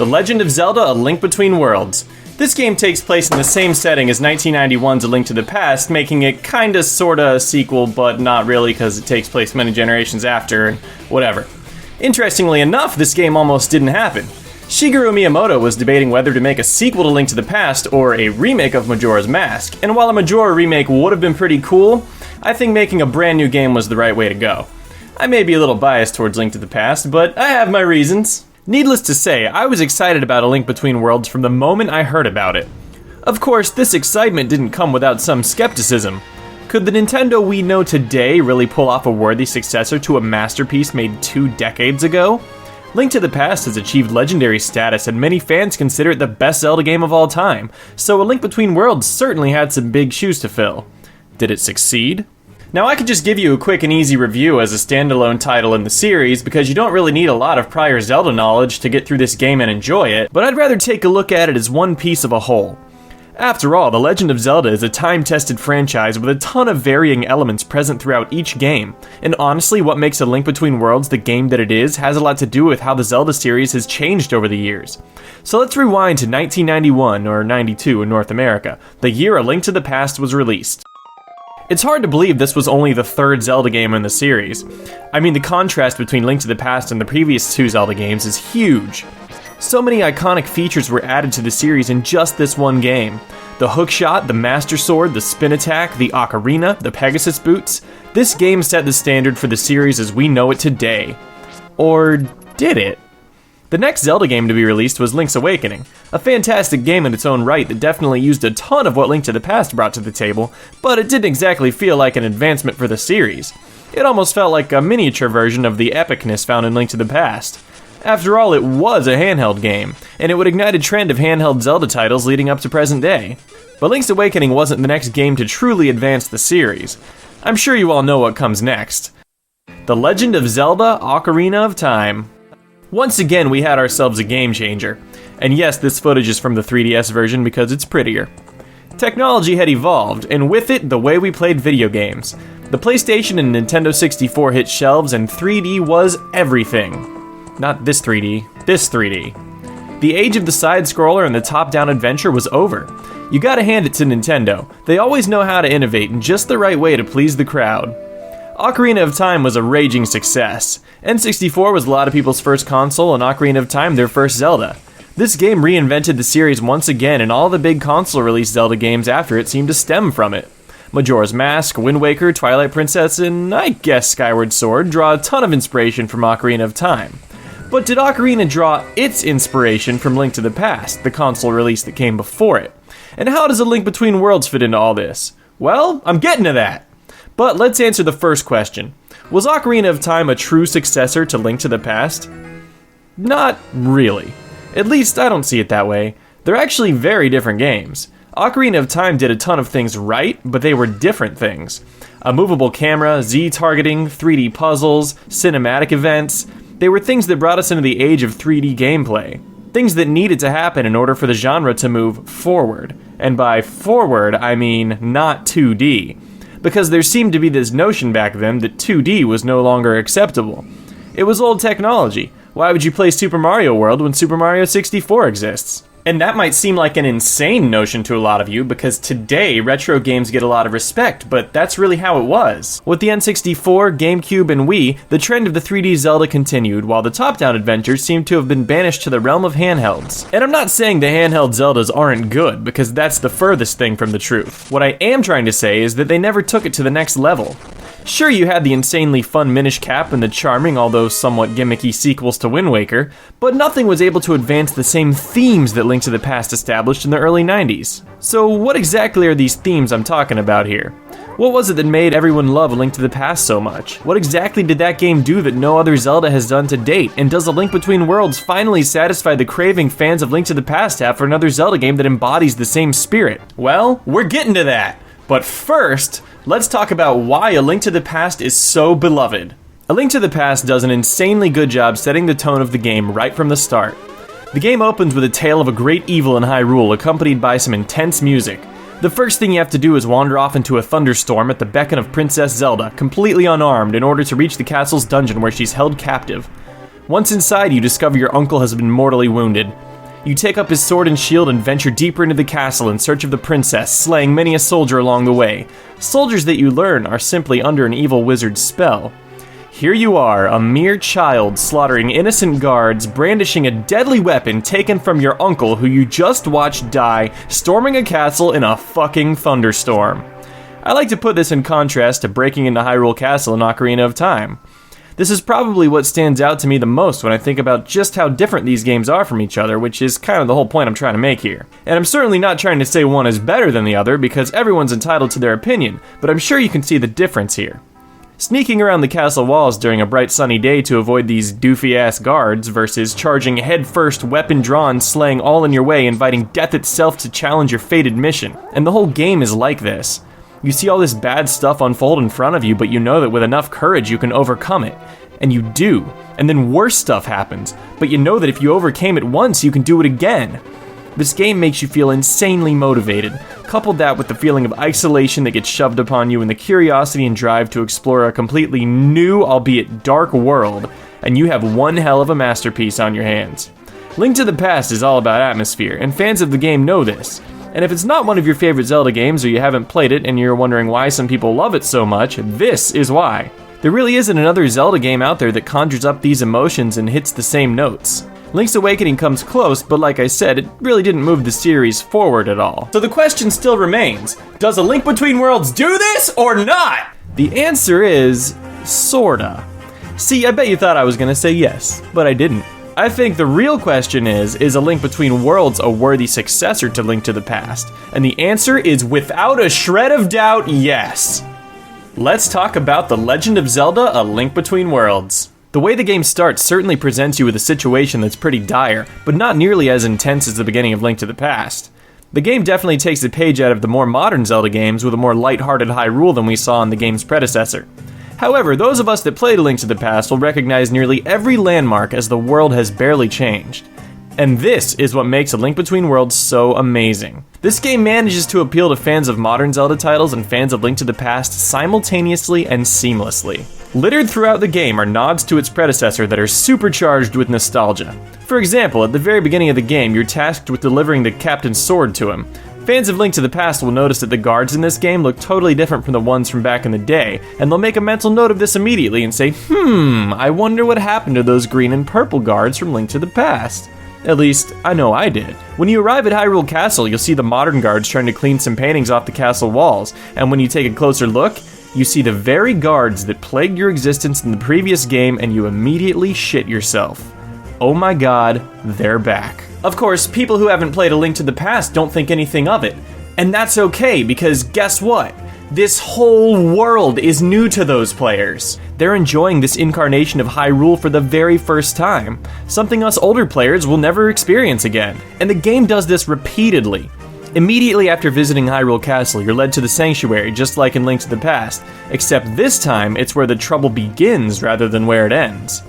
The Legend of Zelda: A Link Between Worlds. This game takes place in the same setting as 1991's A Link to the Past, making it kinda sorta a sequel, but not really because it takes place many generations after, and whatever. Interestingly enough, this game almost didn't happen. Shigeru Miyamoto was debating whether to make a sequel to Link to the Past or a remake of Majora's Mask, and while a Majora remake would have been pretty cool, I think making a brand new game was the right way to go. I may be a little biased towards Link to the Past, but I have my reasons. Needless to say, I was excited about A Link Between Worlds from the moment I heard about it. Of course, this excitement didn't come without some skepticism. Could the Nintendo we know today really pull off a worthy successor to a masterpiece made 2 decades ago? Link to the Past has achieved legendary status, and many fans consider it the best Zelda game of all time, so A Link Between Worlds certainly had some big shoes to fill. Did it succeed? Now, I could just give you a quick and easy review as a standalone title in the series, because you don't really need a lot of prior Zelda knowledge to get through this game and enjoy it, but I'd rather take a look at it as one piece of a whole. After all, The Legend of Zelda is a time-tested franchise with a ton of varying elements present throughout each game, and honestly, what makes A Link Between Worlds the game that it is has a lot to do with how the Zelda series has changed over the years. So let's rewind to 1991, or 92 in North America, the year A Link to the Past was released. It's hard to believe this was only the 3rd Zelda game in the series. I mean, the contrast between Link to the Past and the previous 2 Zelda games is huge. So many iconic features were added to the series in just this one game. The hookshot, the Master Sword, the spin attack, the ocarina, the Pegasus boots. This game set the standard for the series as we know it today. Or did it? The next Zelda game to be released was Link's Awakening, a fantastic game in its own right that definitely used a ton of what Link to the Past brought to the table, but it didn't exactly feel like an advancement for the series. It almost felt like a miniature version of the epicness found in Link to the Past. After all, it was a handheld game, and it would ignite a trend of handheld Zelda titles leading up to present day. But Link's Awakening wasn't the next game to truly advance the series. I'm sure you all know what comes next. The Legend of Zelda: Ocarina of Time. Once again, we had ourselves a game changer. And yes, this footage is from the 3DS version because it's prettier. Technology had evolved, and with it, the way we played video games. The PlayStation and Nintendo 64 hit shelves, and 3D was everything. Not this 3D, this 3D. The age of the side-scroller and the top-down adventure was over. You gotta hand it to Nintendo. They always know how to innovate in just the right way to please the crowd. Ocarina of Time was a raging success. N64 was a lot of people's first console, and Ocarina of Time their first Zelda. This game reinvented the series once again, and all the big console-released Zelda games after it seemed to stem from it. Majora's Mask, Wind Waker, Twilight Princess, and I guess Skyward Sword draw a ton of inspiration from Ocarina of Time. But did Ocarina draw its inspiration from Link to the Past, the console release that came before it? And how does A Link Between Worlds fit into all this? Well, I'm getting to that. But let's answer the first question. Was Ocarina of Time a true successor to Link to the Past? Not really. At least I don't see it that way. They're actually very different games. Ocarina of Time did a ton of things right, but they were different things. A movable camera, Z-targeting, 3D puzzles, cinematic events. They were things that brought us into the age of 3D gameplay. Things that needed to happen in order for the genre to move forward. And by forward, I mean not 2D. Because there seemed to be this notion back then that 2D was no longer acceptable. It was old technology. Why would you play Super Mario World when Super Mario 64 exists? And that might seem like an insane notion to a lot of you, because today retro games get a lot of respect, but that's really how it was. With the N64, GameCube, and Wii, the trend of the 3D Zelda continued, while the top-down adventures seemed to have been banished to the realm of handhelds. And I'm not saying the handheld Zeldas aren't good, because that's the furthest thing from the truth. What I am trying to say is that they never took it to the next level. Sure, you had the insanely fun Minish Cap and the charming, although somewhat gimmicky sequels to Wind Waker, but nothing was able to advance the same themes that Link to the Past established in the early 90s. So what exactly are these themes I'm talking about here? What was it that made everyone love A Link to the Past so much? What exactly did that game do that no other Zelda has done to date? And does A Link Between Worlds finally satisfy the craving fans of Link to the Past have for another Zelda game that embodies the same spirit? Well, we're getting to that. But first, let's talk about why A Link to the Past is so beloved. A Link to the Past does an insanely good job setting the tone of the game right from the start. The game opens with a tale of a great evil in Hyrule, accompanied by some intense music. The first thing you have to do is wander off into a thunderstorm at the beckon of Princess Zelda, completely unarmed, in order to reach the castle's dungeon where she's held captive. Once inside, you discover your uncle has been mortally wounded. You take up his sword and shield and venture deeper into the castle in search of the princess, slaying many a soldier along the way. Soldiers that you learn are simply under an evil wizard's spell. Here you are, a mere child, slaughtering innocent guards, brandishing a deadly weapon taken from your uncle who you just watched die, storming a castle in a fucking thunderstorm. I like to put this in contrast to breaking into Hyrule Castle in Ocarina of Time. This is probably what stands out to me the most when I think about just how different these games are from each other, which is kind of the whole point I'm trying to make here. And I'm certainly not trying to say one is better than the other, because everyone's entitled to their opinion, but I'm sure you can see the difference here. Sneaking around the castle walls during a bright sunny day to avoid these doofy-ass guards versus charging headfirst, weapon drawn, slaying all in your way, inviting death itself to challenge your fated mission. And the whole game is like this. You see all this bad stuff unfold in front of you, but you know that with enough courage you can overcome it. And you do. And then worse stuff happens, but you know that if you overcame it once, you can do it again. This game makes you feel insanely motivated. Couple that with the feeling of isolation that gets shoved upon you and the curiosity and drive to explore a completely new, albeit dark world, and you have one hell of a masterpiece on your hands. Link to the Past is all about atmosphere, and fans of the game know this. And if it's not one of your favorite Zelda games or you haven't played it and you're wondering why some people love it so much, this is why. There really isn't another Zelda game out there that conjures up these emotions and hits the same notes. Link's Awakening comes close, but like I said, it really didn't move the series forward at all. So the question still remains, does A Link Between Worlds do this or not? The answer is, sorta. See, I bet you thought I was gonna say yes, but I didn't. I think the real question is A Link Between Worlds a worthy successor to Link to the Past? And the answer is without a shred of doubt, yes. Let's talk about The Legend of Zelda: A Link Between Worlds. The way the game starts certainly presents you with a situation that's pretty dire, but not nearly as intense as the beginning of Link to the Past. The game definitely takes a page out of the more modern Zelda games with a more lighthearted Hyrule than we saw in the game's predecessor. However, those of us that played A Link to the Past will recognize nearly every landmark as the world has barely changed. And this is what makes A Link Between Worlds so amazing. This game manages to appeal to fans of modern Zelda titles and fans of Link to the Past simultaneously and seamlessly. Littered throughout the game are nods to its predecessor that are supercharged with nostalgia. For example, at the very beginning of the game, you're tasked with delivering the captain's sword to him. Fans of Link to the Past will notice that the guards in this game look totally different from the ones from back in the day, and they'll make a mental note of this immediately and say, I wonder what happened to those green and purple guards from Link to the Past. At least, I know I did. When you arrive at Hyrule Castle, you'll see the modern guards trying to clean some paintings off the castle walls, and when you take a closer look, you see the very guards that plagued your existence in the previous game and you immediately shit yourself. Oh my god, they're back. Of course, people who haven't played A Link to the Past don't think anything of it. And that's okay, because guess what? This whole world is new to those players. They're enjoying this incarnation of Hyrule for the very first time, something us older players will never experience again. And the game does this repeatedly. Immediately after visiting Hyrule Castle, you're led to the Sanctuary, just like in Link to the Past, except this time it's where the trouble begins rather than where it ends.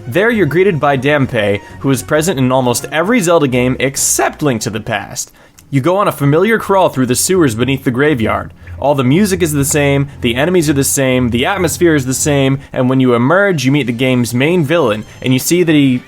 There you're greeted by Dampé, who is present in almost every Zelda game except Link to the Past. You go on a familiar crawl through the sewers beneath the graveyard. All the music is the same, the enemies are the same, the atmosphere is the same, and when you emerge, you meet the game's main villain, and you see that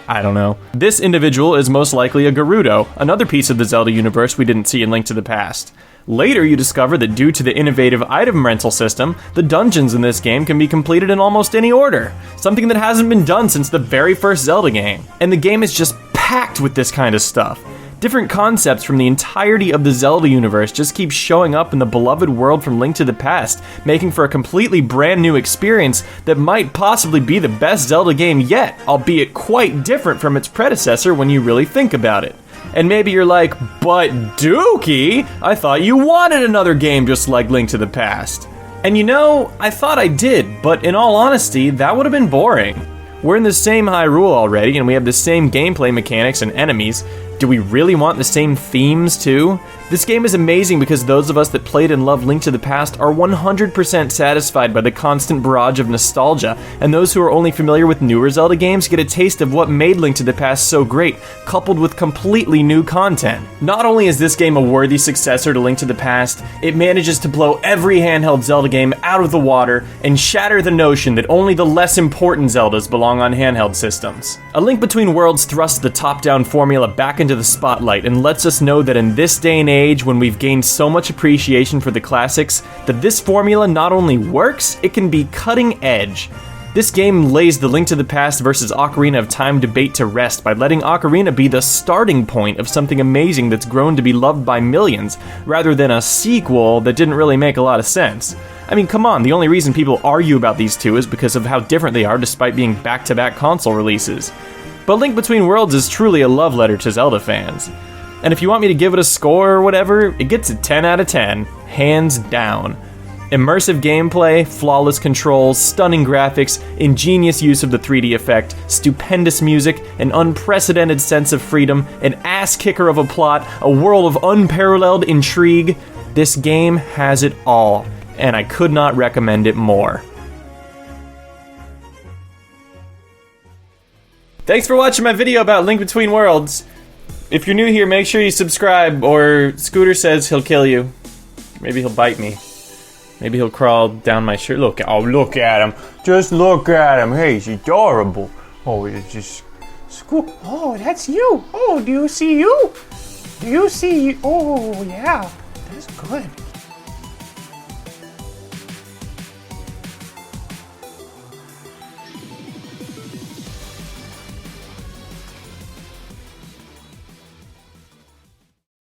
I don't know. This individual is most likely a Gerudo, another piece of the Zelda universe we didn't see in Link to the Past. Later, you discover that due to the innovative item rental system, the dungeons in this game can be completed in almost any order, something that hasn't been done since the very first Zelda game. And the game is just packed with this kind of stuff. Different concepts from the entirety of the Zelda universe just keep showing up in the beloved world from Link to the Past, making for a completely brand new experience that might possibly be the best Zelda game yet, albeit quite different from its predecessor when you really think about it. And maybe you're like, but Dookie, I thought you wanted another game just like Link to the Past. And you know, I thought I did, but in all honesty, that would have been boring. We're in the same Hyrule already, and we have the same gameplay mechanics and enemies. Do we really want the same themes too? This game is amazing because those of us that played and loved Link to the Past are 100% satisfied by the constant barrage of nostalgia, and those who are only familiar with newer Zelda games get a taste of what made Link to the Past so great, coupled with completely new content. Not only is this game a worthy successor to Link to the Past, it manages to blow every handheld Zelda game out of the water and shatter the notion that only the less important Zeldas belong on handheld systems. A Link Between Worlds thrusts the top-down formula back into the spotlight and lets us know that in this day and age, when we've gained so much appreciation for the classics, that this formula not only works, it can be cutting edge. This game lays the Link to the Past versus Ocarina of Time debate to rest by letting Ocarina be the starting point of something amazing that's grown to be loved by millions, rather than a sequel that didn't really make a lot of sense. I mean, come on, the only reason people argue about these two is because of how different they are despite being back-to-back console releases. But Link Between Worlds is truly a love letter to Zelda fans. And if you want me to give it a score or whatever, it gets a 10 out of 10, hands down. Immersive gameplay, flawless controls, stunning graphics, ingenious use of the 3D effect, stupendous music, an unprecedented sense of freedom, an ass-kicker of a plot, a world of unparalleled intrigue. This game has it all, and I could not recommend it more. Thanks for watching my video about Link Between Worlds. If you're new here, make sure you subscribe, or Scooter says he'll kill you. Maybe he'll bite me. Maybe he'll crawl down my shirt. Look at him. Just look at him. Hey, he's adorable. Oh, it's just... Oh, that's you. Oh, do you see you? Do you see you? Oh, yeah. That's good.